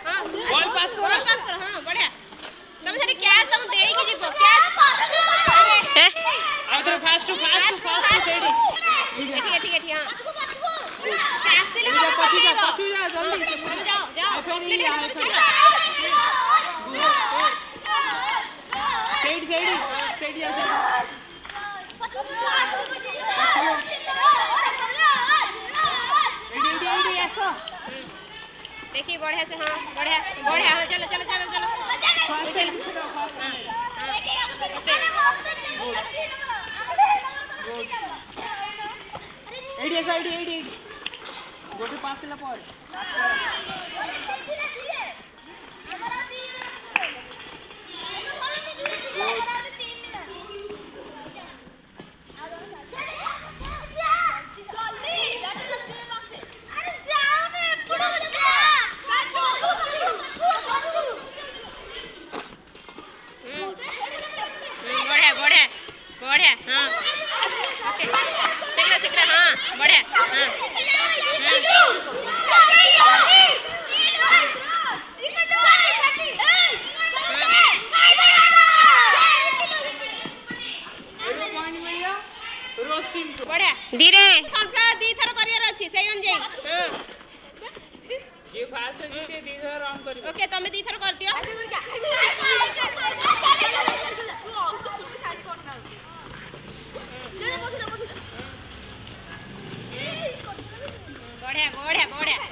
हां ball pass करो हां बढ़िया तुम सेठी कैच तुम देई के जीवो कैच अरे आउटर फास्ट टू सेठी ठीक हां कैच ले पछी जा जल्दी तुम जाओ कंप्लीट है तुम सेठी ऐसा देखिए बढ़िया से हां बढ़िया हां चलो एडी गोटे पास ला पर बढ़िया हां ओके शीघ्र हां बढ़िया हां बढ़िया धीरे सनफ्लावर दी थर करियर अछि सेई अनुଯାयी हां जे फास्ट अछि से दी थर रन करियो ओके तमे दी थर कर दियो बढ़िया